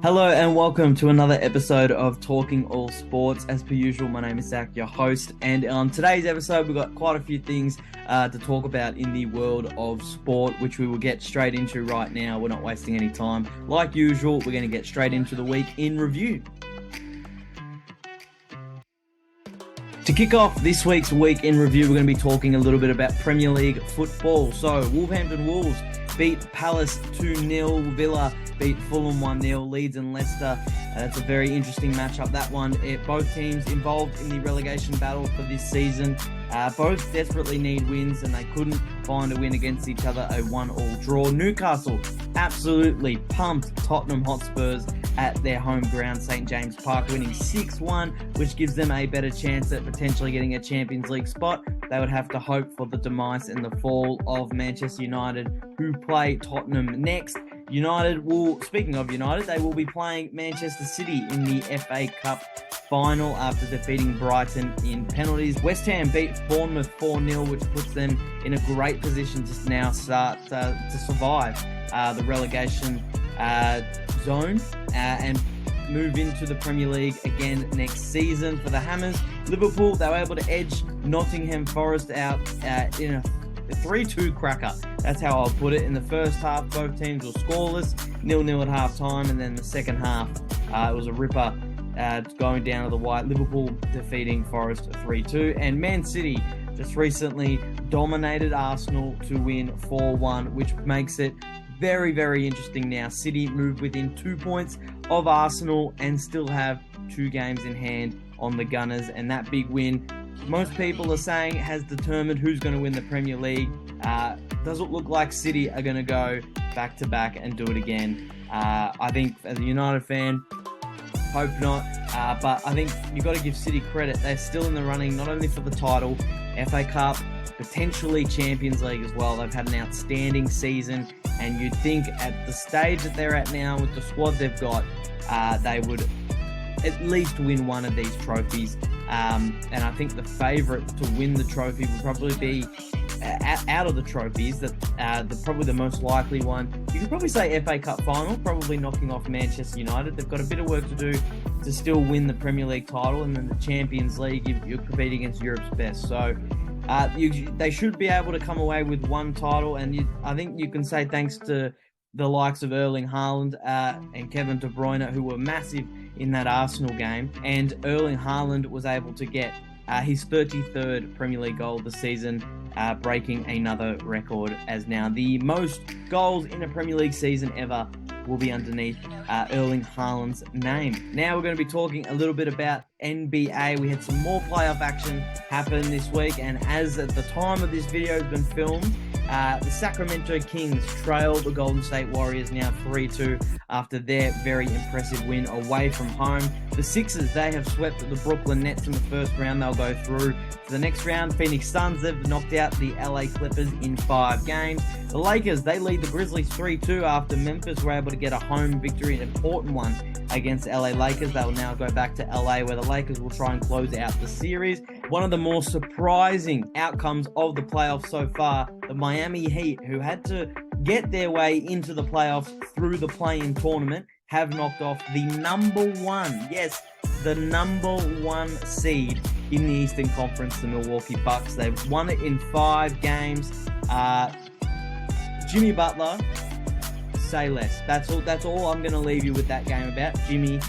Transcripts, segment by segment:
Hello and welcome to another episode of Talking All Sports. As per usual, my name is Zach, your host, and on today's episode we've got quite a few things to talk about in the world of sport, which we will get straight into right now. We're not wasting any time. Like usual, we're going to get straight into the week in review. To kick off this week's week in review, we're going to be talking a little bit about Premier League football. So, Wolverhampton Wolves beat Palace 2-0, Villa beat Fulham 1-0, Leeds and Leicester. That's a very interesting matchup, that one. Both teams involved in the relegation battle for this season. Both desperately need wins, and they couldn't find a win against each other, a 1-1 draw. Newcastle absolutely pumped Tottenham Hotspurs at their home ground, St. James Park, winning 6-1, which gives them a better chance at potentially getting a Champions League spot. They would have to hope for the demise and the fall of Manchester United, who play Tottenham next. Speaking of United, they will be playing Manchester City in the FA Cup final after defeating Brighton in penalties. West Ham beat Bournemouth 4-0, which puts them in a great position to now start to survive the relegation zone and move into the Premier League again next season. For the Hammers, Liverpool, they were able to edge Nottingham Forest out in a 3-2 cracker. That's how I'll put it. In the first half, both teams were scoreless, 0-0 at half time, and then the second half, it was a ripper going down to the wire. Liverpool defeating Forest 3-2, and Man City just recently dominated Arsenal to win 4-1, which makes it very, very interesting now. City move within 2 points of Arsenal and still have 2 games in hand on the Gunners, and that big win, most people are saying, has determined who's going to win the Premier League. Doesn't look like City are going to go back-to-back and do it again. I think, as a United fan, hope not. But I think you've got to give City credit. They're still in the running, not only for the title, FA Cup, potentially Champions League as well. They've had an outstanding season, and you'd think at the stage that they're at now with the squad they've got, they would at least win one of these trophies. And I think the favourite to win the trophy would probably be, out of the trophies, probably the most likely one. You could probably say FA Cup final, probably knocking off Manchester United. They've got a bit of work to do to still win the Premier League title, and then the Champions League, you're competing against Europe's best. So they should be able to come away with one title, and I think you can say thanks to the likes of Erling Haaland and Kevin De Bruyne, who were massive in that Arsenal game. And Erling Haaland was able to get his 33rd Premier League goal of the season, breaking another record, as now the most goals in a Premier League season ever will be underneath Erling Haaland's name. Now we're going to be talking a little bit about NBA. We had some more playoff action happen this week, and as at the time of this video has been filmed, the Sacramento Kings trail the Golden State Warriors now 3-2 after their very impressive win away from home. The Sixers, they have swept the Brooklyn Nets in the first round. They'll go through to the next round. Phoenix Suns, they've knocked out the LA Clippers in 5 games. The Lakers, they lead the Grizzlies 3-2 after Memphis were able to get a home victory, an important one, against LA Lakers. They will now go back to LA, where the Lakers will try and close out the series. One of the more surprising outcomes of the playoffs so far, the Miami Heat, who had to get their way into the playoffs through the play-in tournament, have knocked off the number 1 seed in the Eastern Conference, the Milwaukee Bucks. They've won it in 5 games. Jimmy Butler, say less. That's all I'm going to leave you with that game about. Jimmy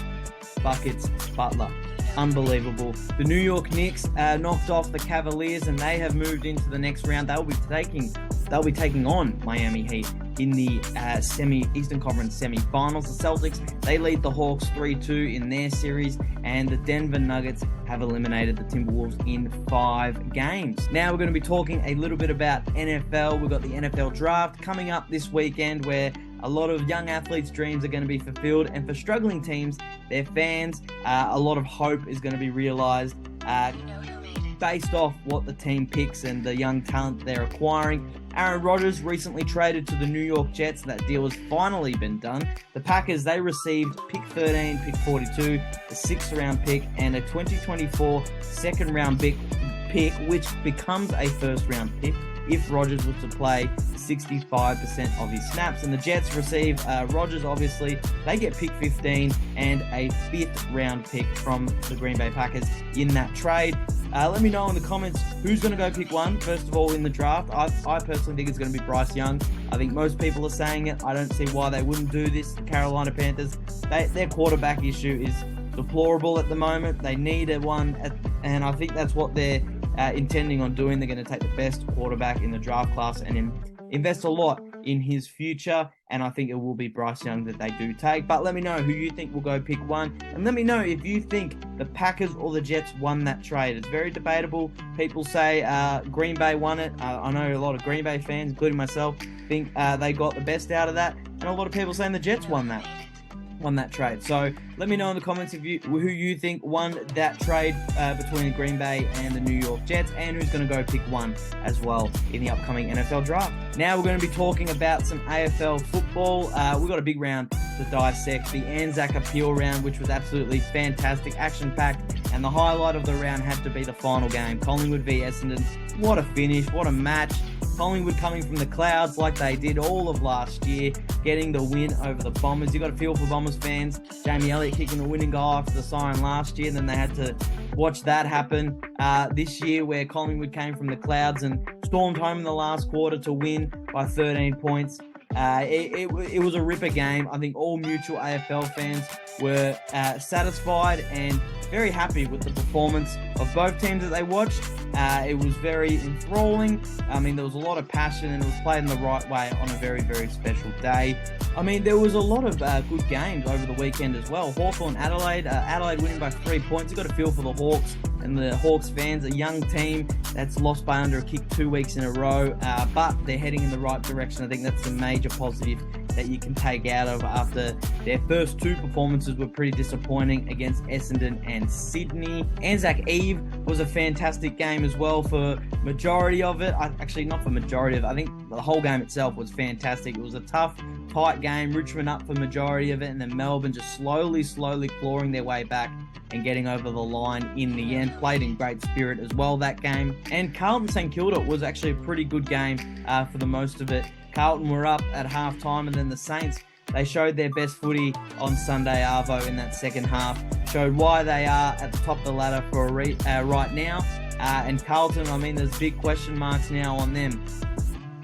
Buckets Butler. Unbelievable. The New York Knicks knocked off the Cavaliers, and they have moved into the next round. They'll be taking on Miami Heat in the Eastern Conference semi-finals. The Celtics, they lead the Hawks 3-2 in their series, and the Denver Nuggets have eliminated the Timberwolves in 5 games. Now we're going to be talking a little bit about NFL. We've got the NFL draft coming up this weekend, where a lot of young athletes' dreams are going to be fulfilled, and for struggling teams, their fans, a lot of hope is going to be realized based off what the team picks and the young talent they're acquiring. Aaron Rodgers recently traded to the New York Jets. That deal has finally been done. The Packers, they received pick 13, pick 42, a 6th round pick, and a 2024 second round pick, which becomes a first round pick. if Rodgers was to play 65% of his snaps. And the Jets receive Rodgers, obviously. They get pick 15 and a 5th round pick from the Green Bay Packers in that trade. Let me know in the comments who's going to go pick 1, first of all, in the draft. I personally think it's going to be Bryce Young. I think most people are saying it. I don't see why they wouldn't do this. The Carolina Panthers, their quarterback issue is deplorable at the moment. They need one, and I think that's what they're intending on doing. They're going to take the best quarterback in the draft class and invest a lot in his future, and I think it will be Bryce Young that they do take. But let me know who you think will go pick 1, and let me know if you think the Packers or the Jets won that trade. It's very debatable. People say Green Bay won it. I know a lot of Green Bay fans, including myself, think they got the best out of that, and a lot of people saying the Jets won that trade. So let me know in the comments who you think won that trade between Green Bay and the New York Jets, and who's going to go pick 1 as well in the upcoming NFL draft. Now we're going to be talking about some AFL football. We've got a big round to dissect, the Anzac Appeal round, which was absolutely fantastic, action-packed, and the highlight of the round had to be the final game, Collingwood v Essendon. What a finish, what a match. Collingwood coming from the clouds like they did all of last year, getting the win over the Bombers. You got to feel for Bombers fans. Jamie Elliott kicking the winning goal after the siren last year, and then they had to watch that happen this year, where Collingwood came from the clouds and stormed home in the last quarter to win by 13 points. It was a ripper game. I think all mutual AFL fans were satisfied and very happy with the performance of both teams that they watched. It was very enthralling. I mean, there was a lot of passion, and it was played in the right way on a very, very special day. I mean, there was a lot of good games over the weekend as well. Hawthorn Adelaide, Adelaide winning by 3 points. You've got to feel for the Hawks and the Hawks fans, a young team that's lost by under a kick 2 weeks in a row, but they're heading in the right direction. I think that's a major positive that you can take out of after their first 2 performances were pretty disappointing against Essendon and Sydney. Anzac Eve was a fantastic game as well for majority of it. Actually, not for majority of it. I think the whole game itself was fantastic. It was a tough, tight game. Richmond up for majority of it, and then Melbourne just slowly clawing their way back and getting over the line in the end. Played in great spirit as well that game. And Carlton St Kilda was actually a pretty good game for the most of it. Carlton were up at half-time, and then the Saints, they showed their best footy on Sunday Arvo in that second half. Showed why they are at the top of the ladder for right now. And Carlton, I mean, there's big question marks now on them.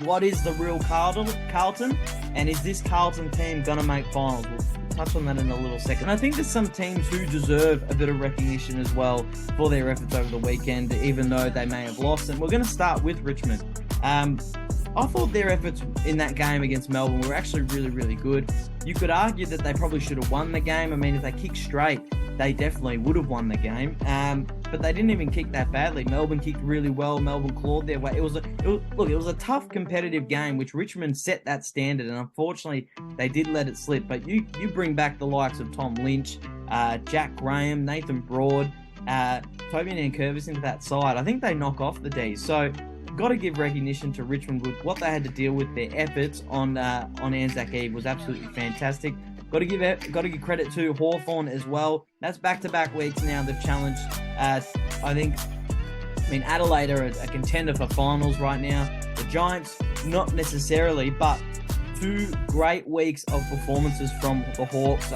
What is the real Carlton? And is this Carlton team going to make finals? We'll touch on that in a little second. I think there's some teams who deserve a bit of recognition as well for their efforts over the weekend, even though they may have lost. And we're going to start with Richmond. I thought their efforts in that game against Melbourne were actually really, really good. You could argue that they probably should have won the game. I mean, if they kicked straight, they definitely would have won the game. But they didn't even kick that badly. Melbourne kicked really well. Melbourne clawed their way. It was a tough, competitive game, which Richmond set that standard, and unfortunately, they did let it slip. But you bring back the likes of Tom Lynch, Jack Graham, Nathan Broad, Toby Nankervis into that side. I think they knock off the D's. So, got to give recognition to Richmond with what they had to deal with. Their efforts on Anzac Eve was absolutely fantastic. Got to give credit to Hawthorn as well. That's back-to-back weeks now. They've challenged. Adelaide are a contender for finals right now. The Giants, not necessarily, but 2 great weeks of performances from the Hawks.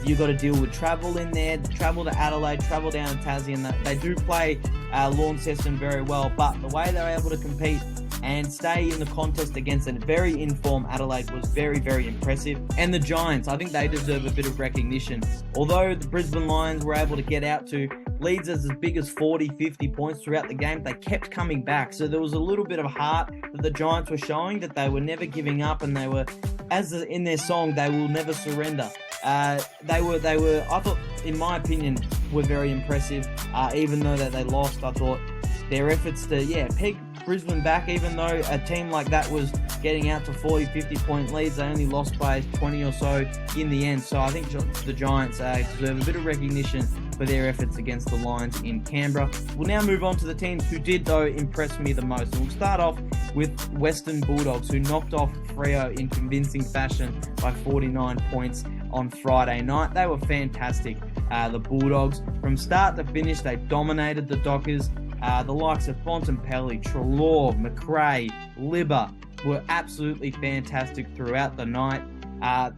You've got to deal with travel in there, travel to Adelaide, travel down to Tassie, and they do play Launceston very well. But the way they're able to compete and stay in the contest against a very in-form Adelaide was very, very impressive. And the Giants, I think they deserve a bit of recognition. Although the Brisbane Lions were able to get out to leads as big as 40, 50 points throughout the game, they kept coming back. So there was a little bit of heart that the Giants were showing, that they were never giving up, and they were, as in their song, they will never surrender. They were, I thought, in my opinion, were very impressive. Even though that they lost, I thought their efforts to, peg Brisbane back, even though a team like that was getting out to 40, 50 point leads, they only lost by 20 or so in the end. So I think the Giants deserve a bit of recognition for their efforts against the Lions in Canberra. We'll now move on to the teams who did, though, impress me the most. And we'll start off with Western Bulldogs, who knocked off Freo in convincing fashion by 49 points on Friday night. They were fantastic. The Bulldogs, from start to finish, they dominated the Dockers. The likes of Bontempelli, Treloar, McRae, Libba were absolutely fantastic throughout the night. Are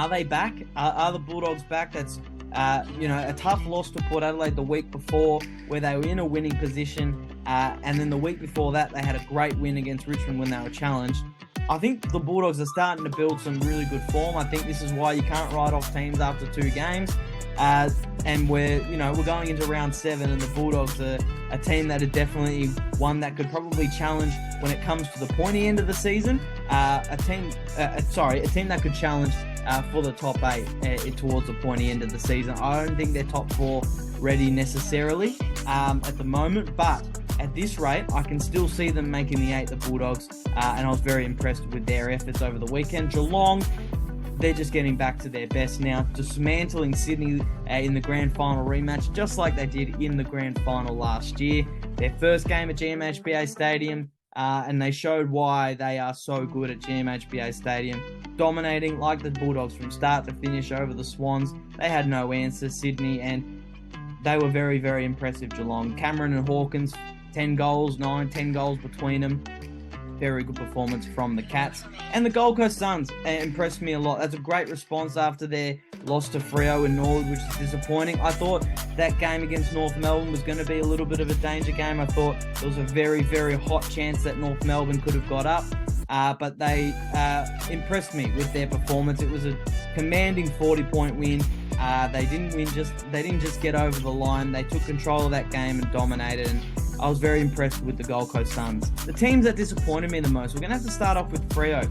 they back? Are the Bulldogs back? That's a tough loss to Port Adelaide the week before, where they were in a winning position, and then the week before that, they had a great win against Richmond when they were challenged. I think the Bulldogs are starting to build some really good form. I think this is why you can't write off teams after 2 games. And we're going into round 7, and the Bulldogs are a team that are definitely one that could probably challenge when it comes to the pointy end of the season. A team that could challenge for the top 8 towards the pointy end of the season. I don't think they're top 4 ready necessarily at the moment, but at this rate, I can still see them making the 8, the Bulldogs, and I was very impressed with their efforts over the weekend. Geelong, they're just getting back to their best now, dismantling Sydney in the grand final rematch, just like they did in the grand final last year. Their first game at GMHBA Stadium, and they showed why they are so good at GMHBA Stadium, dominating like the Bulldogs from start to finish over the Swans. They had no answer, Sydney, and they were very, very impressive, Geelong. Cameron and Hawkins, 10 goals between them. Very good performance from the Cats. And the Gold Coast Suns impressed me a lot. That's a great response after their loss to Freo in Norwood, which is disappointing. I thought that game against North Melbourne was going to be a little bit of a danger game. I thought there was a very, very hot chance that North Melbourne could have got up. But they impressed me with their performance. It was a commanding 40-point win. They didn't just get over the line. They took control of that game and dominated. And I was very impressed with the Gold Coast Suns. The teams that disappointed me the most, we're going to have to start off with Freo.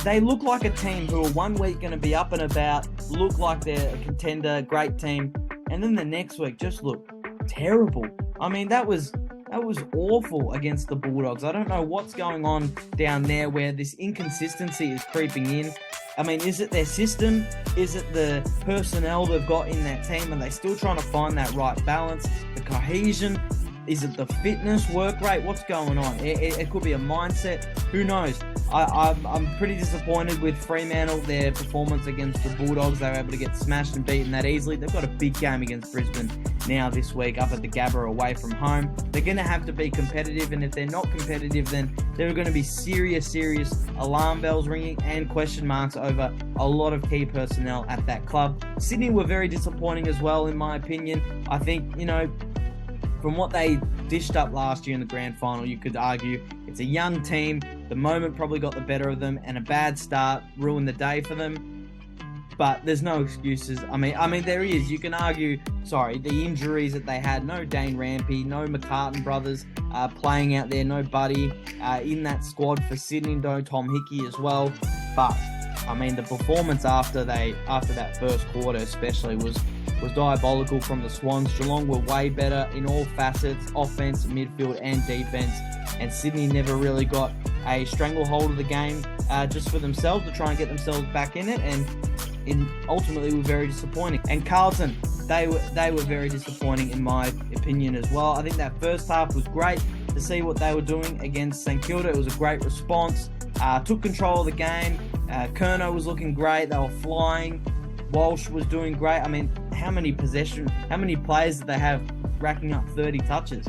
They look like a team who are 1 week going to be up and about, look like they're a contender, great team, and then the next week just look terrible. I mean, that was awful against the Bulldogs. I don't know what's going on down there where this inconsistency is creeping in. I mean, is it their system? Is it the personnel they've got in that team? Are they still trying to find that right balance, the cohesion? Is it the fitness, work rate? What's going on? It could be a mindset. Who knows? I'm pretty disappointed with Fremantle, their performance against the Bulldogs. They were able to get smashed and beaten that easily. They've got a big game against Brisbane now this week up at the Gabba away from home. They're going to have to be competitive, and if they're not competitive, then there are going to be serious alarm bells ringing and question marks over a lot of key personnel at that club. Sydney were very disappointing as well, in my opinion. I think, from what they dished up last year in the grand final, you could argue it's a young team. The moment probably got the better of them, and a bad start ruined the day for them. But there's no excuses. I mean, there is. You can argue, the injuries that they had. No Dane Rampy, no McCartan brothers playing out there, no Buddy in that squad for Sydney, no Tom Hickey as well. But I mean, the performance after that first quarter especially was diabolical from the Swans. Geelong were way better in all facets, offense, midfield and defense, and Sydney never really got a stranglehold of the game just for themselves to try and get themselves back in it, and ultimately were very disappointing. And Carlton, they were very disappointing in my opinion as well. I think that first half was great to see what they were doing against St Kilda. It was a great response. Took control of the game. Curnow was looking great. They were flying. Walsh was doing great. I mean, how many players did they have racking up 30 touches?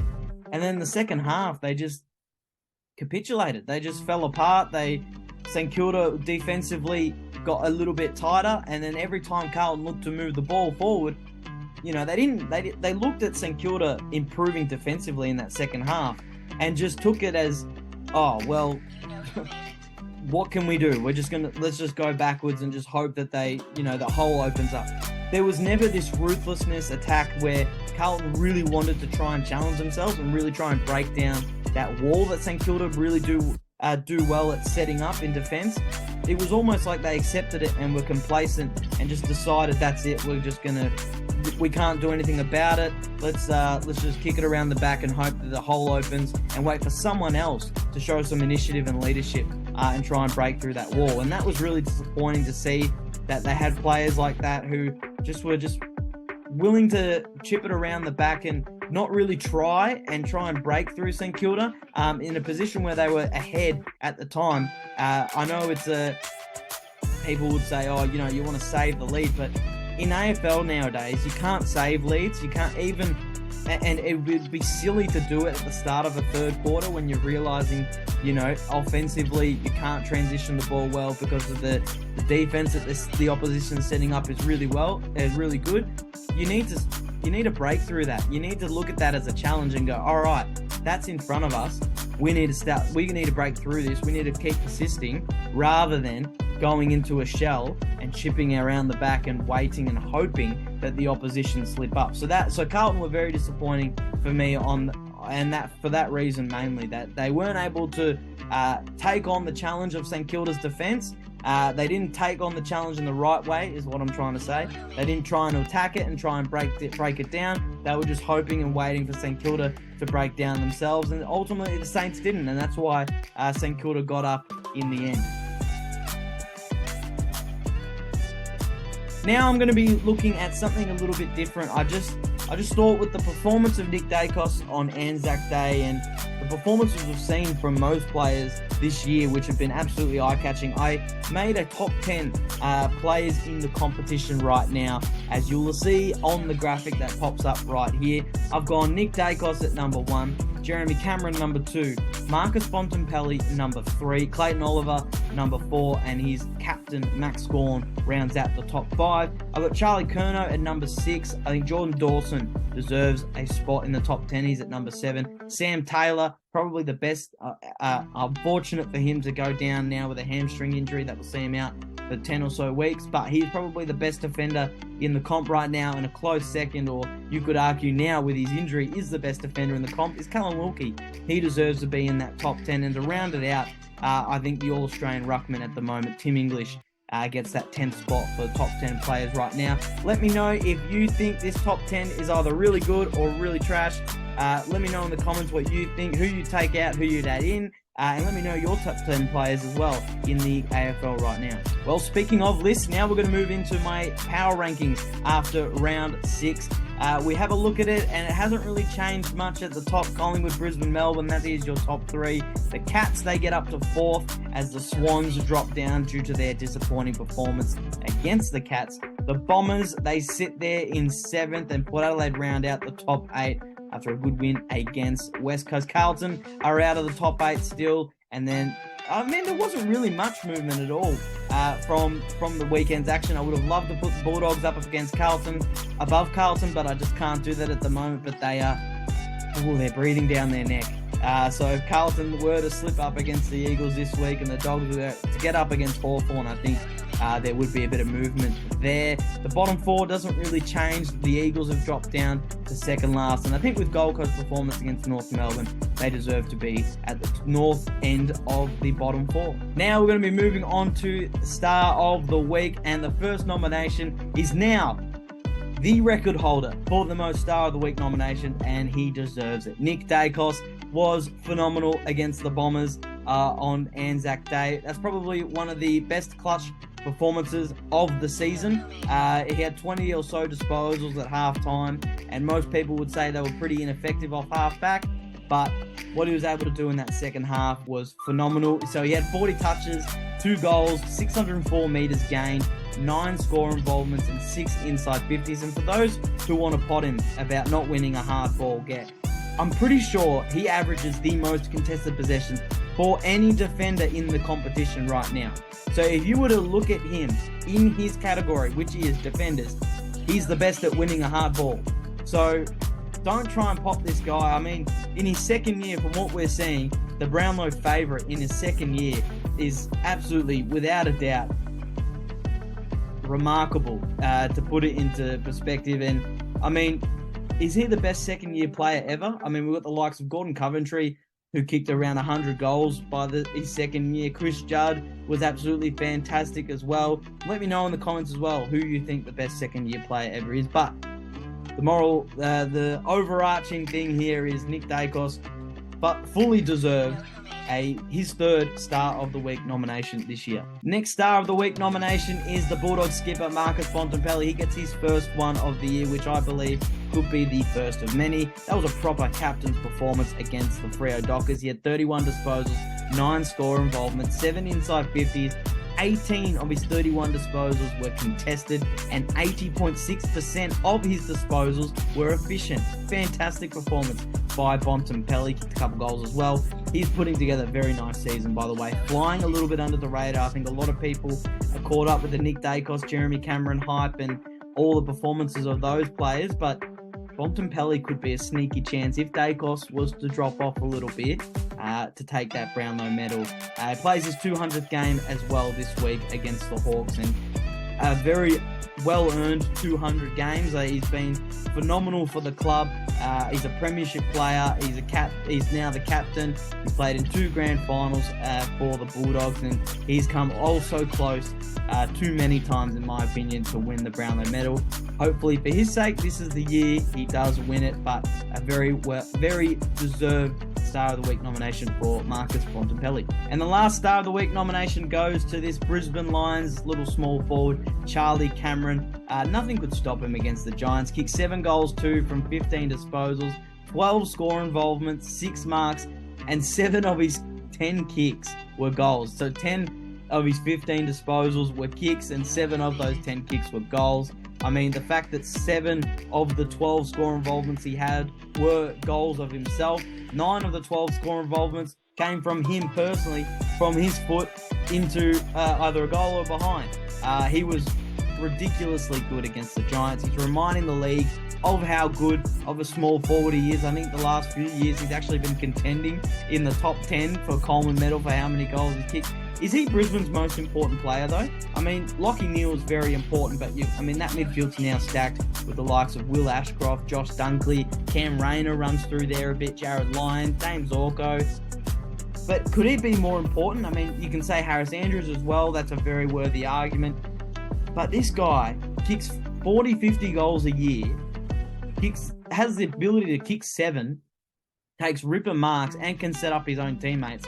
And then the second half, they just capitulated. They just fell apart. St Kilda defensively got a little bit tighter, and then every time Carlton looked to move the ball forward, they looked at St Kilda improving defensively in that second half and just took it as, what can we do? Let's just go backwards and just hope that the hole opens up. There was never this ruthlessness attack where Carlton really wanted to try and challenge themselves and really try and break down that wall that St Kilda really do well at setting up in defence. It was almost like they accepted it and were complacent and just decided that's it. We can't do anything about it. Let's just kick it around the back and hope that the hole opens and wait for someone else to show some initiative and leadership and try and break through that wall. And that was really disappointing to see, that they had players like that who were willing to chip it around the back and not really try and break through St Kilda in a position where they were ahead at the time. I know people would say, you want to save the lead, but in AFL nowadays, you can't save leads. You can't, even And it would be silly to do it at the start of a third quarter when you're realizing, offensively you can't transition the ball well because of the defense that the opposition is setting up is really good. You need to break through that. You need to look at that as a challenge and go, all right, that's in front of us. We need to break through this. We need to keep persisting rather than going into a shell and chipping around the back and waiting and hoping that the opposition slip up. So Carlton were very disappointing for me for that reason mainly, that they weren't able to take on the challenge of St Kilda's defence. They didn't take on the challenge in the right way, is what I'm trying to say. They didn't try and attack it and try and break it down. They were just hoping and waiting for St Kilda to break down themselves, and ultimately the Saints didn't, and that's why St Kilda got up in the end. Now I'm going to be looking at something a little bit different. I just thought with the performance of Nick Daicos on Anzac Day and the performances we've seen from most players this year, which have been absolutely eye-catching, I made a top 10 players in the competition right now. As you'll see on the graphic that pops up right here, I've gone Nick Daicos at number 1, Jeremy Cameron number 2, Marcus Bontempelli number 3, Clayton Oliver number 4, and his captain Max Gawn rounds out the top 5. I've got Charlie Curnow at number 6. I think Jordan Dawson deserves a spot in the top 10. He's at number 7. Sam Taylor, probably the best. Unfortunate for him to go down now with a hamstring injury that will see him out for 10 or so weeks, but he's probably the best defender in the comp right now, and a close second, or you could argue now with his injury, is the best defender in the comp, is Callum Wilkie. He deserves to be in that top 10, and to round it out, I think the All-Australian ruckman at the moment, Tim English, gets that 10th spot for the top 10 players right now. Let me know if you think this top 10 is either really good or really trash. Let me know in the comments what you think, who you take out, who you'd add in. And let me know your top 10 players as well in the AFL right now. Well, speaking of lists, now we're going to move into my power rankings after round 6. We have a look at it, and it hasn't really changed much at the top. Collingwood, Brisbane, Melbourne, that is your top 3. The Cats, they get up to 4th as the Swans drop down due to their disappointing performance against the Cats. The Bombers, they sit there in 7th, and Port Adelaide round out the top 8 after a good win against West Coast. Carlton are out of the top 8 still, and then there wasn't really much movement at all from the weekend's action. I would have loved to put the Bulldogs up against Carlton, above Carlton, but I just can't do that at the moment. But they're breathing down their neck. So if Carlton were to slip up against the Eagles this week and the Dogs were to get up against Hawthorn, I think there would be a bit of movement there. The bottom 4 doesn't really change. The Eagles have dropped down to second last, and I think with Gold Coast performance against North Melbourne, they deserve to be at the north end of the bottom 4. Now we're going to be moving on to Star of the Week, and the first nomination is now the record holder for the most Star of the Week nomination, and he deserves it. Nick Daicos was phenomenal against the Bombers on Anzac Day. That's probably one of the best clutch performances of the season. He had 20 or so disposals at halftime, and most people would say they were pretty ineffective off halfback, but what he was able to do in that second half was phenomenal. So he had 40 touches, 2 goals, 604 metres gained, 9 score involvements, and 6 inside 50s. And for those who want to pot him about not winning a hard ball get, I'm pretty sure he averages the most contested possessions for any defender in the competition right now. So if you were to look at him in his category, which is defenders, he's the best at winning a hard ball. So don't try and pop this guy. I mean, in his second year, from what we're seeing, the Brownlow favourite in his second year is absolutely, without a doubt, remarkable, to put it into perspective. And I mean, is he the best second-year player ever? I mean, we've got the likes of Gordon Coventry, who kicked around 100 goals by his second year. Chris Judd was absolutely fantastic as well. Let me know in the comments as well who you think the best second-year player ever is. But the overarching thing here is Nick Daicos, but fully deserved his third Star of the Week nomination this year. Next Star of the Week nomination is the Bulldogs skipper Marcus Bontempelli. He gets his first one of the year, which I believe could be the first of many. That was a proper captain's performance against the Freo Dockers. He had 31 disposals, 9 score involvements, 7 inside 50s, 18 of his 31 disposals were contested, and 80.6% of his disposals were efficient. Fantastic performance by Bontempelli. Kicked a couple goals as well. He's putting together a very nice season, by the way. Flying a little bit under the radar. I think a lot of people are caught up with the Nick Dacos, Jeremy Cameron hype and all the performances of those players, but Bontempelli could be a sneaky chance if Dacos was to drop off a little bit to take that Brownlow medal. He plays his 200th game as well this week against the Hawks, and a very well-earned 200 games. He's been phenomenal for the club. He's a premiership player. He's now the captain. He's played in 2 grand finals for the Bulldogs, and he's come so close too many times, in my opinion, to win the Brownlow medal. Hopefully, for his sake, this is the year he does win it, but a very deserved Star of the Week nomination for Marcus Bontempelli. And the last Star of the Week nomination goes to this Brisbane Lions little small forward, Charlie Cameron. Nothing could stop him against the Giants. Kicked 7 goals, 2 from 15 disposals, 12 score involvements, 6 marks, and 7 of his 10 kicks were goals. So 10 of his 15 disposals were kicks, and 7 of those 10 kicks were goals. I mean, the fact that 7 of the 12 score involvements he had were goals of himself. 9 of the 12 score involvements came from him personally, from his foot into either a goal or behind. He was ridiculously good against the Giants. He's reminding the league of how good of a small forward he is. I think the last few years he's actually been contending in the top 10 for Coleman medal for how many goals he's kicked. Is he Brisbane's most important player, though? I mean, Lachie Neale is very important, but that midfield's now stacked with the likes of Will Ashcroft, Josh Dunkley, Cam Rayner runs through there a bit, Jared Lyon, James Zorko. But could he be more important? I mean, you can say Harris Andrews as well. That's a very worthy argument. But this guy kicks 40, 50 goals a year, has the ability to kick 7, takes ripper marks, and can set up his own teammates.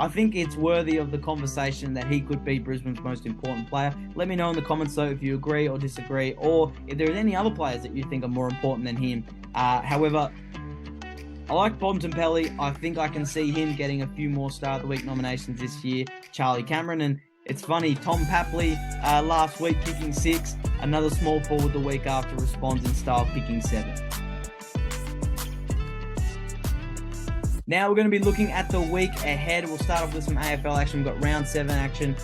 I think it's worthy of the conversation that he could be Brisbane's most important player. Let me know in the comments, though, if you agree or disagree, or if there's any other players that you think are more important than him. However, I like Bontempelli. I think I can see him getting a few more Star of the Week nominations this year. Charlie Cameron, and it's funny, Tom Papley last week kicking 6, another small forward the week after responds in style kicking 7. Now we're going to be looking at the week ahead. We'll start off with some AFL action. We've got round 7 action.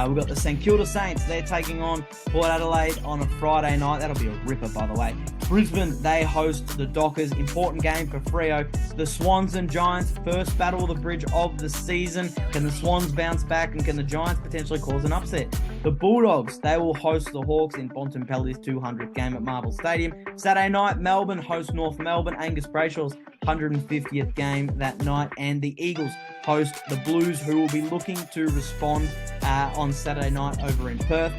We've got the St Kilda Saints. They're taking on Port Adelaide on a Friday night. That'll be a ripper, by the way. Brisbane, they host the Dockers. Important game for Freo. The Swans and Giants, first battle of the bridge of the season. Can the Swans bounce back, and can the Giants potentially cause an upset? The Bulldogs, they will host the Hawks in Bontempelli's 200th game at Marvel Stadium. Saturday night, Melbourne host North Melbourne. Angus Brayshaw's 150th game that night, and the Eagles host the Blues, who will be looking to respond on Saturday night over in Perth.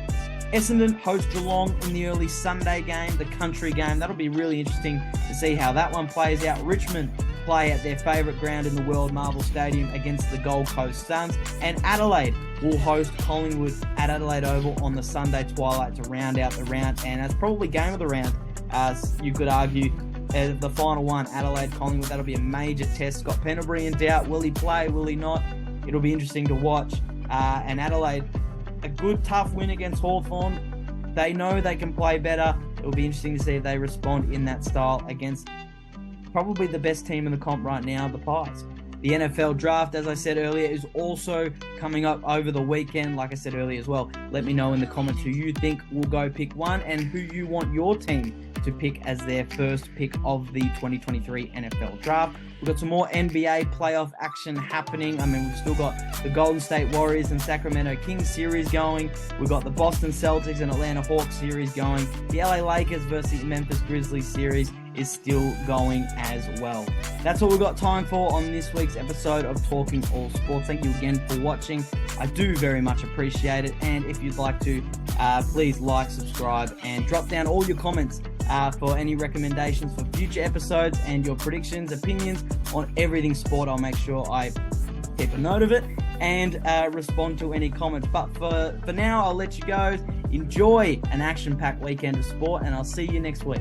Essendon host Geelong in the early Sunday game, the country game. That'll be really interesting to see how that one plays out. Richmond play at their favourite ground in the world, Marvel Stadium, against the Gold Coast Suns. And Adelaide will host Collingwood at Adelaide Oval on the Sunday twilight to round out the round. And that's probably game of the round, as you could argue. The final one, Adelaide-Collingwood, that'll be a major test. Scott Pendlebury in doubt. Will he play? Will he not? It'll be interesting to watch. And Adelaide, a good, tough win against Hawthorn. They know they can play better. It'll be interesting to see if they respond in that style against probably the best team in the comp right now, the Pies. The NFL draft, as I said earlier, is also coming up over the weekend, like I said earlier as well. Let me know in the comments who you think will go pick 1 and who you want your team to pick as their first pick of the 2023 NFL draft. We've got some more NBA playoff action happening. I mean, we've still got the Golden State Warriors and Sacramento Kings series going. We've got the Boston Celtics and Atlanta Hawks series going. The LA Lakers versus Memphis Grizzlies series is still going as well. That's all we've got time for on this week's episode of Talking All Sports. Thank you again for watching. I do very much appreciate it. And if you'd like to, please like, subscribe, and drop down all your comments for any recommendations for future episodes and your predictions, opinions on everything sport. I'll make sure I keep a note of it and respond to any comments. But for now, I'll let you go. Enjoy an action-packed weekend of sport, and I'll see you next week.